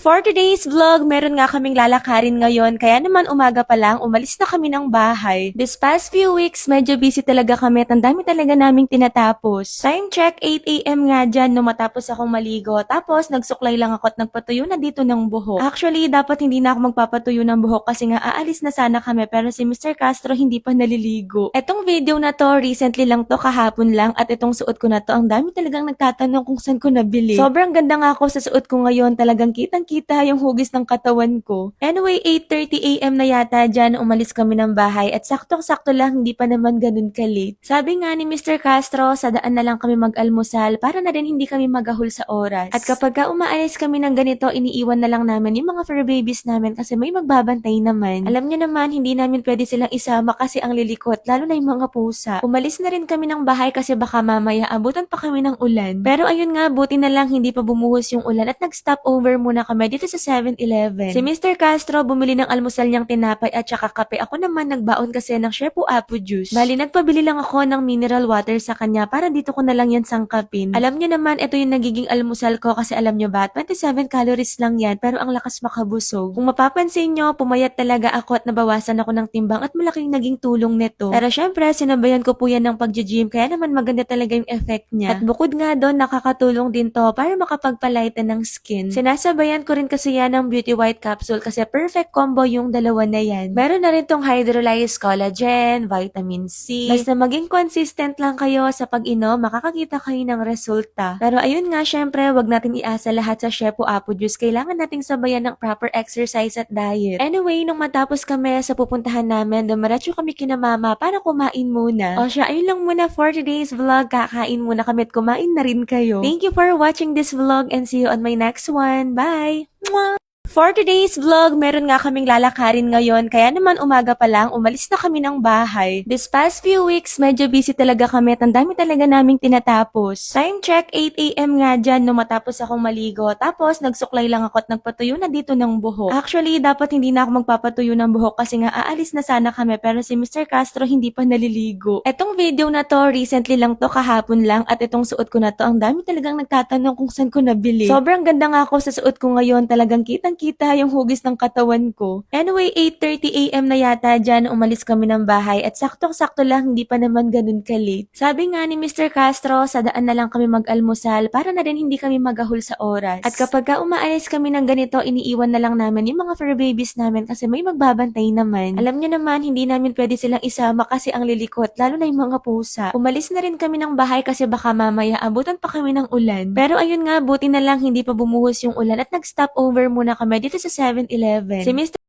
For today's vlog, meron nga kaming lalakarin ngayon, kaya naman umaga pa lang, umalis na kami ng bahay. This past few weeks, medyo busy talaga kami at ang dami talaga naming tinatapos. Time check, 8 AM nga dyan no matapos akong maligo. Tapos, nagsuklay lang ako at nagpatuyo na dito ng buhok. Actually, dapat hindi na ako magpapatuyo ng buhok kasi nga aalis na sana kami pero si Mr. Castro hindi pa naliligo. Etong video na to, recently lang to, kahapon lang at itong suot ko na to, ang dami talagang nagtatanong kung saan ko nabili. Sobrang ganda nga ako sa suot ko ngayon, talagang kitang-kita yung hugis ng katawan ko. Anyway, 8:30 AM na yata dyan, umalis kami ng bahay at saktong-sakto lang, hindi pa naman ganun ka-late. Sabi nga ni Mr. Castro, sa daan na lang kami mag-almusal para na rin hindi kami magahol sa oras. At kapag umaalis kami ng ganito, iniiwan na lang namin yung mga fur babies namin kasi may magbabantay naman. Alam niyo naman, hindi namin pwede silang isama kasi ang lilikot, lalo na yung mga pusa. Umalis na rin kami ng bahay kasi baka mamaya abutan pa kami ng ulan. Pero ayun nga, buti na lang hindi pa bumuhos yung ulan at nag-stop over muna kami dito sa 7-Eleven. Si Mr. Castro bumili ng almusal niyang tinapay at saka kape. Ako naman nagbaon kasi ng Shepu Apo Juice. Bali, nagpabili lang ako ng mineral water sa kanya para dito ko na lang yan sangkapin. Alam niyo naman, ito yung nagiging almusal ko kasi alam niyo ba, 27 calories lang yan pero ang lakas makabusog. Kung mapapansin niyo, pumayat talaga ako at nabawasan ako ng timbang at malaking naging tulong nito. Pero syempre, sinabayan ko po yan ng pag-gym kaya naman maganda talaga yung effect niya. At bukod nga doon, nakakatulong din to para makapagpalighten ng skin. Sinasabayan ko rin kasi yan ng Beauty White Capsule kasi perfect combo yung dalawa na yan. Meron na rin tong hydrolyzed collagen, vitamin C. Basta maging consistent lang kayo sa pag-inom, makakakita kayo ng resulta. Pero ayun nga, syempre, wag natin iasa lahat sa Shepu Apo Juice. Kailangan nating sabayan ng proper exercise at diet. Anyway, nung matapos kami sa pupuntahan namin, dumiretso kami kina mama para kumain muna. O siya, ayun lang muna for today's vlog. Kakain muna kami at kumain na rin kayo. Thank you for watching this vlog and see you on my next one. Bye! Mwah! For today's vlog, meron nga kaming lalakarin ngayon, kaya naman umaga pa lang, umalis na kami ng bahay. This past few weeks, medyo busy talaga kami at ang dami talaga naming tinatapos. Time check, 8 AM nga dyan no matapos akong maligo. Tapos, nagsuklay lang ako at nagpatuyo na dito ng buhok. Actually, dapat hindi na ako magpapatuyo ng buhok kasi nga aalis na sana kami pero si Mr. Castro hindi pa naliligo. Etong video na to, recently lang to, kahapon lang at itong suot ko na to, ang dami talagang nagtatanong kung saan ko nabili. Sobrang ganda nga ako sa suot ko ngayon, talagang kitang-kita yung hugis ng katawan ko. Anyway, 8:30 AM na yata dyan, umalis kami ng bahay at saktong-sakto lang, hindi pa naman ganun ka-late. Sabi nga ni Mr. Castro, sa daan na lang kami mag-almusal para na rin hindi kami magahol sa oras. At kapag umaalis kami ng ganito, iniiwan na lang namin yung mga fur babies namin kasi may magbabantay naman. Alam niyo naman, hindi namin pwede silang isama kasi ang lilikot, lalo na yung mga pusa. Umalis na rin kami ng bahay kasi baka mamaya abutan pa kami ng ulan. Pero ayun nga, buti na lang hindi pa bumuhos yung ulan at nag-stop over muna kami dito sa 7-Eleven. Si Mr.